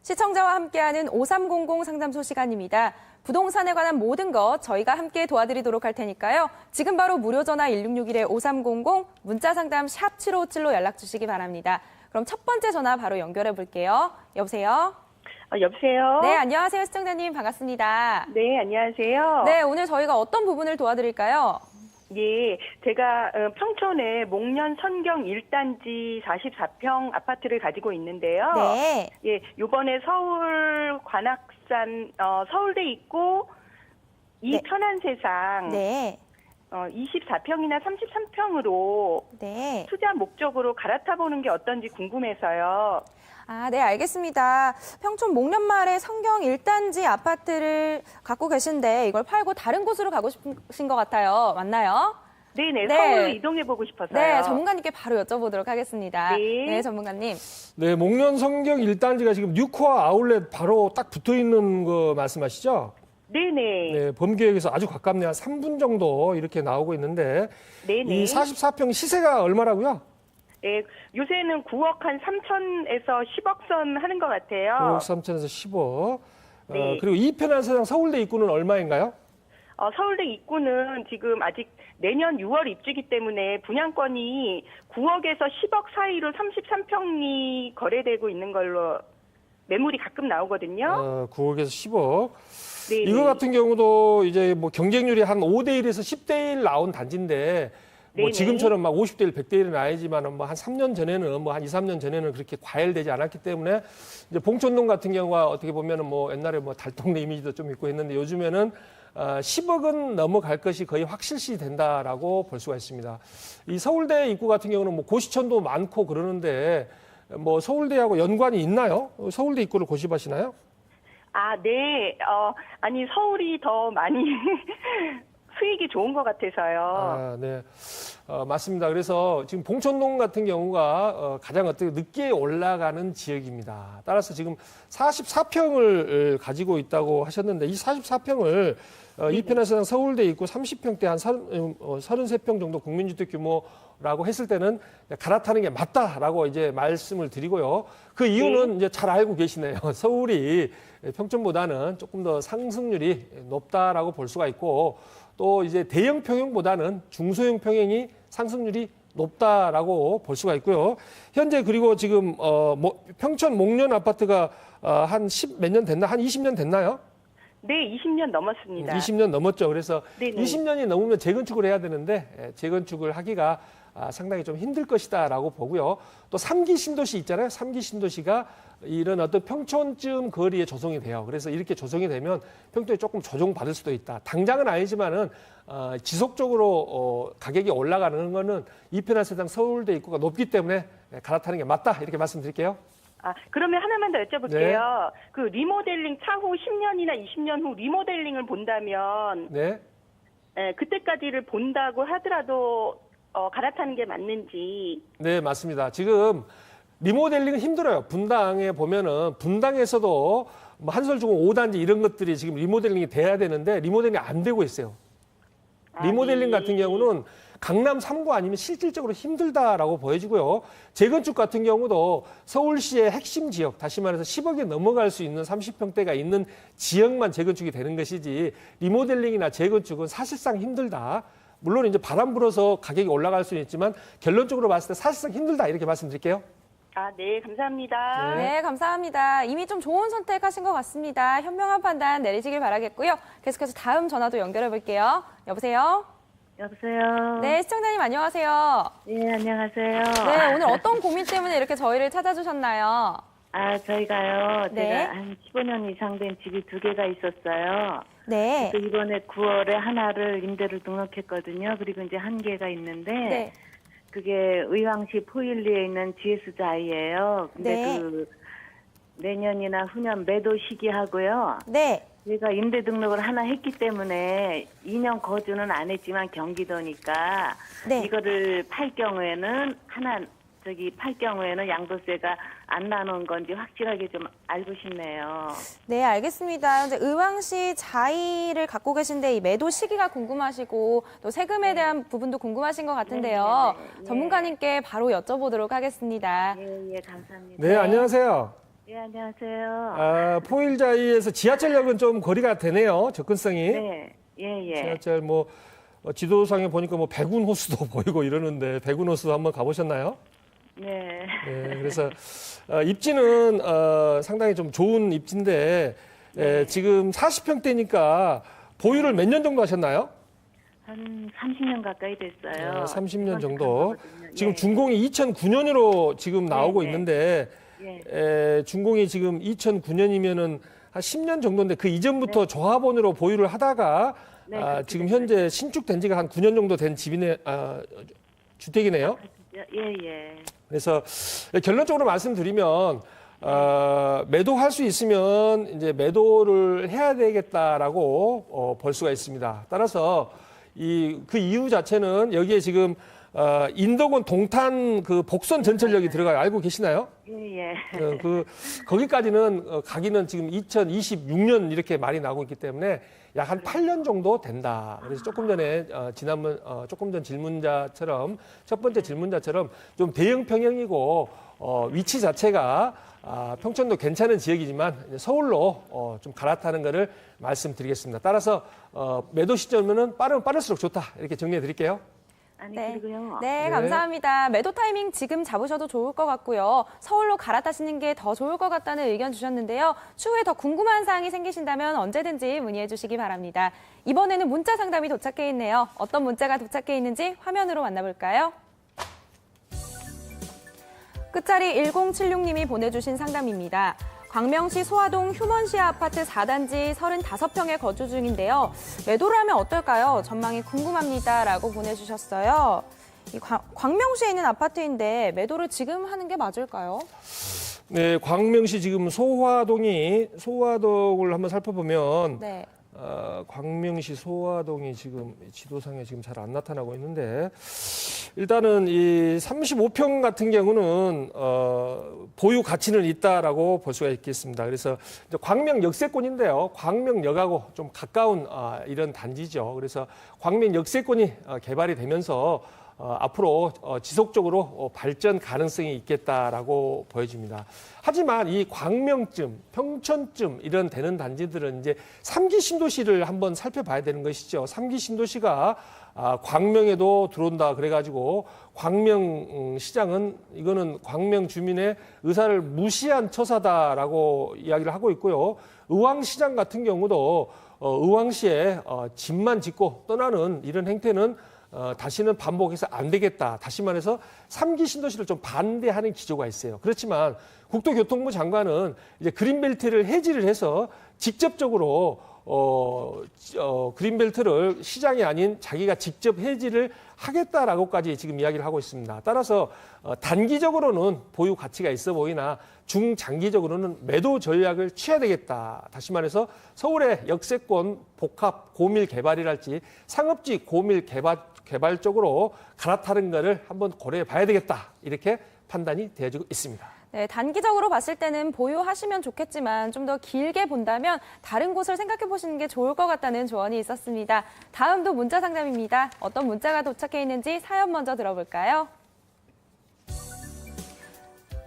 시청자와 함께하는 5300 상담소 시간입니다. 부동산에 관한 모든 것 저희가 함께 도와드리도록 할 테니까요. 지금 바로 무료 전화 1661-5300 문자 상담 샵 7557로 연락 주시기 바랍니다. 그럼 첫 번째 전화 바로 연결해 볼게요. 여보세요? 여보세요? 네, 안녕하세요. 시청자님 반갑습니다. 네, 안녕하세요. 네, 오늘 저희가 어떤 부분을 도와드릴까요? 예, 제가 평촌에 목련 선경 1단지 44평 아파트를 가지고 있는데요. 네. 예, 요번에 서울 관악산 서울대 있고 이 네. 편한 세상 네. 24평이나 33평으로 네. 투자 목적으로 갈아타 보는 게 어떤지 궁금해서요. 아, 네, 알겠습니다. 평촌 목련마을의 성경 1단지 아파트를 갖고 계신데 이걸 팔고 다른 곳으로 가고 싶으신 것 같아요. 맞나요? 네네, 네. 서울로 이동해 보고 싶어서요. 네, 전문가님께 바로 여쭤보도록 하겠습니다. 네. 전문가님. 네, 목련 성경 1단지가 지금 뉴코어 아울렛 바로 딱 붙어 있는 거 말씀하시죠? 네네. 네, 범계역에서 아주 가깝네요. 한 3분 정도 이렇게 나오고 있는데 네네. 이 44평 시세가 얼마라고요? 예, 요새는 9억 한 3천에서 10억 선 하는 것 같아요. 9억 3천에서 10억. 네. 그리고 이 편한 세상 서울대 입구는 얼마인가요? 서울대 입구는 지금 아직 내년 6월 입주기 때문에 분양권이 9억에서 10억 사이로 33평이 거래되고 있는 걸로 매물이 가끔 나오거든요. 9억에서 10억. 네. 이거 같은 경우도 이제 뭐 경쟁률이 한 5대 1에서 10대 1 나온 단지인데 뭐 네네. 지금처럼 막 50대 1, 100대 1은 아니지만 뭐 한 3년 전에는 뭐 한 2, 3년 전에는 그렇게 과열되지 않았기 때문에 이제 봉천동 같은 경우가 어떻게 보면은 뭐 옛날에 뭐 달동네 이미지도 좀 있고 했는데 요즘에는 10억은 넘어갈 것이 거의 확실시 된다라고 볼 수가 있습니다. 이 서울대 입구 같은 경우는 뭐 고시촌도 많고 그러는데 뭐 서울대하고 연관이 있나요? 서울대 입구를 고집하시나요? 아, 네. 아니, 서울이 더 많이 수익이 좋은 것 같아서요. 아, 네. 맞습니다. 그래서 지금 봉천동 같은 경우가 가장 어떻게 늦게 올라가는 지역입니다. 따라서 지금 44평을 가지고 있다고 하셨는데 이 44평을 이 편에서는 서울대 있고 30평대 한 33평 정도 국민주택 규모라고 했을 때는 갈아타는 게 맞다라고 이제 말씀을 드리고요. 그 이유는 이제 잘 알고 계시네요. 서울이 평촌보다는 조금 더 상승률이 높다라고 볼 수가 있고 또 이제 대형 평형보다는 중소형 평형이 상승률이 높다라고 볼 수가 있고요. 현재 그리고 지금 평촌 목련 아파트가 한 10 몇 년 됐나? 한 20년 됐나요? 네, 20년 넘었습니다. 20년 넘었죠. 그래서 네네. 20년이 넘으면 재건축을 해야 되는데 재건축을 하기가 상당히 좀 힘들 것이다라고 보고요. 또 3기 신도시 있잖아요. 3기 신도시가 이런 어떤 평촌쯤 거리에 조성이 돼요. 그래서 이렇게 조성이 되면 평촌이 조금 조정받을 수도 있다. 당장은 아니지만은 지속적으로 가격이 올라가는 거는 이편한 세상 서울대 입구가 높기 때문에 갈아타는 게 맞다. 이렇게 말씀드릴게요. 아, 그러면 하나만 더 여쭤볼게요. 그 리모델링 차후 10년이나 20년 후 리모델링을 본다면 네. 그때까지를 본다고 하더라도 갈아타는 게 맞는지. 네, 맞습니다. 지금 리모델링은 힘들어요. 분당에 보면은 분당에서도 뭐 한설주공 5단지 이런 것들이 지금 리모델링이 돼야 되는데 리모델링이 안 되고 있어요. 리모델링 네. 같은 경우는 강남 3구 아니면 실질적으로 힘들다라고 보여지고요. 재건축 같은 경우도 서울시의 핵심 지역, 다시 말해서 10억이 넘어갈 수 있는 30평대가 있는 지역만 재건축이 되는 것이지 리모델링이나 재건축은 사실상 힘들다. 물론 이제 바람 불어서 가격이 올라갈 수는 있지만 결론적으로 봤을 때 사실상 힘들다 이렇게 말씀드릴게요. 아, 네, 감사합니다. 네, 감사합니다. 이미 좀 좋은 선택하신 것 같습니다. 현명한 판단 내리시길 바라겠고요. 계속해서 다음 전화도 연결해 볼게요. 여보세요? 여보세요. 네, 시청자님 안녕하세요. 예, 안녕하세요. 네, 오늘 어떤 고민 때문에 이렇게 저희를 찾아주셨나요? 저희가요. 네. 제가 한 15년 이상 된 집이 2개가 있었어요. 네. 그래서 이번에 9월에 하나를 임대를 등록했거든요. 그리고 이제 한 개가 있는데 네. 그게 의왕시 포일리에 있는 GS자이예요. 근데 네. 그 내년이나 후년 매도 시기하고요. 네. 제가 임대 등록을 하나 했기 때문에 2년 거주는 안 했지만 경기도니까 네. 이거를 팔 경우에는 팔 경우에는 양도세가 안 나오는 건지 확실하게 좀 알고 싶네요. 네, 알겠습니다. 현재 의왕시 자이를 갖고 계신데 이 매도 시기가 궁금하시고 또 세금에 대한 부분도 궁금하신 것 같은데요. 네. 전문가님께 바로 여쭤보도록 하겠습니다. 예, 감사합니다. 네, 안녕하세요. 예, 안녕하세요. 포일자이에서 지하철역은 좀 거리가 되네요. 접근성이. 네, 예, 예. 지하철 지도상에 보니까 백운 호수도 보이고 이러는데 백운 호수 한번 가보셨나요? 네. 네, 그래서 입지는 상당히 좀 좋은 입지인데 지금 40평대니까 보유를 몇 년 정도 하셨나요? 한 30년 가까이 됐어요. 30년 정도. 지금 예. 준공이 2009년으로 지금 나오고 네, 네. 있는데 예. 준공이 지금 2009년이면은 한 10년 정도인데 그 이전부터 조합원으로 보유를 하다가 네, 그렇게 지금 현재 신축된 지가 한 9년 정도 된 집이네, 주택이네요. 예, 예. 그래서 결론적으로 말씀드리면 매도할 수 있으면 이제 매도를 해야 되겠다라고 볼 수가 있습니다. 따라서 그 이유 자체는 여기에 지금 인덕원 동탄 그 복선 전철역이 들어가요. 알고 계시나요? 예, 예. 거기까지는 가기는 지금 2026년 이렇게 말이 나오고 있기 때문에 약 한 8년 정도 된다. 그래서 조금 전에 조금 전 질문자처럼 첫 번째 질문자처럼 좀 대형 평형이고 위치 자체가 평촌도 괜찮은 지역이지만 이제 서울로 좀 갈아타는 것을 말씀드리겠습니다. 따라서 매도 시점은 빠르면 빠를수록 좋다. 이렇게 정리해 드릴게요. 아니, 네. 그리고요. 네, 네. 감사합니다. 매도 타이밍 지금 잡으셔도 좋을 것 같고요. 서울로 갈아타시는 게 더 좋을 것 같다는 의견 주셨는데요. 추후에 더 궁금한 사항이 생기신다면 언제든지 문의해 주시기 바랍니다. 이번에는 문자 상담이 도착해 있네요. 어떤 문자가 도착해 있는지 화면으로 만나볼까요? 끝자리 1076님이 보내주신 상담입니다. 광명시 소화동 휴먼시아 아파트 4단지 35평에 거주 중인데요. 매도를 하면 어떨까요? 전망이 궁금합니다. 라고 보내주셨어요. 광명시에 있는 아파트인데 매도를 지금 하는 게 맞을까요? 네, 광명시 지금 소화동을 한번 살펴보면 네. 광명시 소화동이 지금 지도상에 지금 잘 안 나타나고 있는데 일단은 이 35평 같은 경우는 보유 가치는 있다라고 볼 수가 있겠습니다. 그래서 이제 광명 역세권인데요. 광명역하고 좀 가까운 이런 단지죠. 그래서 광명 역세권이 개발이 되면서 앞으로 지속적으로 발전 가능성이 있겠다라고 보여집니다. 하지만 이 광명쯤, 평촌쯤 이런 되는 단지들은 이제 3기 신도시를 한번 살펴봐야 되는 것이죠. 3기 신도시가 광명에도 들어온다 그래가지고 광명 시장은 이거는 광명 주민의 의사를 무시한 처사다라고 이야기를 하고 있고요. 의왕시장 같은 경우도 의왕시에 집만 짓고 떠나는 이런 행태는 다시는 반복해서 안 되겠다. 다시 말해서 3기 신도시를 좀 반대하는 기조가 있어요. 그렇지만 국토교통부 장관은 이제 그린벨트를 해지를 해서 직접적으로 그린벨트를 시장이 아닌 자기가 직접 해지를 하겠다라고까지 지금 이야기를 하고 있습니다. 따라서 단기적으로는 보유 가치가 있어 보이나 중장기적으로는 매도 전략을 취해야 되겠다. 다시 말해서 서울의 역세권 복합 고밀 개발이랄지 상업지 고밀 개발 쪽으로 갈아타는 것을 한번 고려해 봐야 되겠다. 이렇게 판단이 되어지고 있습니다. 네, 단기적으로 봤을 때는 보유하시면 좋겠지만 좀 더 길게 본다면 다른 곳을 생각해 보시는 게 좋을 것 같다는 조언이 있었습니다. 다음도 문자 상담입니다. 어떤 문자가 도착해 있는지 사연 먼저 들어볼까요?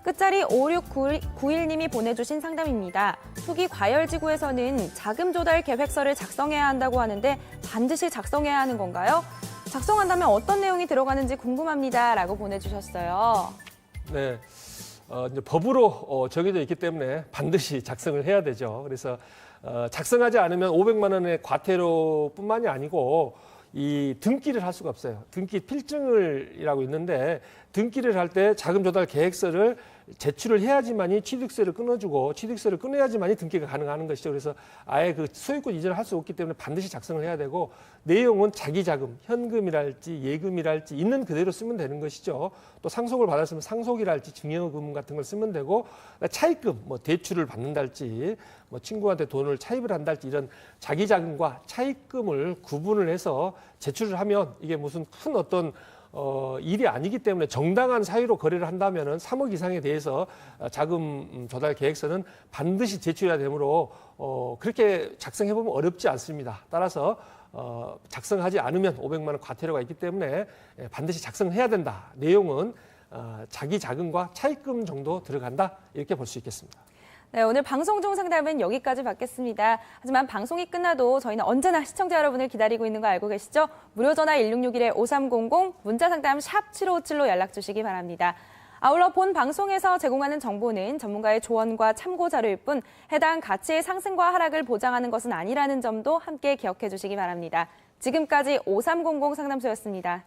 끝자리 5691님이 보내주신 상담입니다. 투기 과열지구에서는 자금 조달 계획서를 작성해야 한다고 하는데 반드시 작성해야 하는 건가요? 작성한다면 어떤 내용이 들어가는지 궁금합니다. 라고 보내주셨어요. 네. 이제 법으로 정해져 있기 때문에 반드시 작성을 해야 되죠. 그래서 작성하지 않으면 500만 원의 과태료뿐만이 아니고 이 등기를 할 수가 없어요. 등기 필증을이라고 있는데 등기를 할 때 자금 조달 계획서를 제출을 해야지만이 취득세를 끊어주고 취득세를 끊어야지만이 등기가 가능한 것이죠. 그래서 아예 그 소유권 이전을 할 수 없기 때문에 반드시 작성을 해야 되고 내용은 자기 자금, 현금이랄지 예금이랄지 있는 그대로 쓰면 되는 것이죠. 또 상속을 받았으면 상속이랄지 증여금 같은 걸 쓰면 되고 차입금, 뭐 대출을 받는달지 뭐 친구한테 돈을 차입을 한달지 이런 자기 자금과 차입금을 구분을 해서 제출을 하면 이게 무슨 큰 어떤 일이 아니기 때문에 정당한 사유로 거래를 한다면은 3억 이상에 대해서 자금 조달 계획서는 반드시 제출해야 되므로 그렇게 작성해 보면 어렵지 않습니다. 따라서 작성하지 않으면 500만 원 과태료가 있기 때문에 반드시 작성해야 된다. 내용은 자기 자금과 차입금 정도 들어간다. 이렇게 볼 수 있겠습니다. 네, 오늘 방송 중 상담은 여기까지 받겠습니다. 하지만 방송이 끝나도 저희는 언제나 시청자 여러분을 기다리고 있는 거 알고 계시죠? 무료 전화 1661-5300, 문자 상담 샵 7557로 연락 주시기 바랍니다. 아울러 본 방송에서 제공하는 정보는 전문가의 조언과 참고 자료일 뿐 해당 가치의 상승과 하락을 보장하는 것은 아니라는 점도 함께 기억해 주시기 바랍니다. 지금까지 5300 상담소였습니다.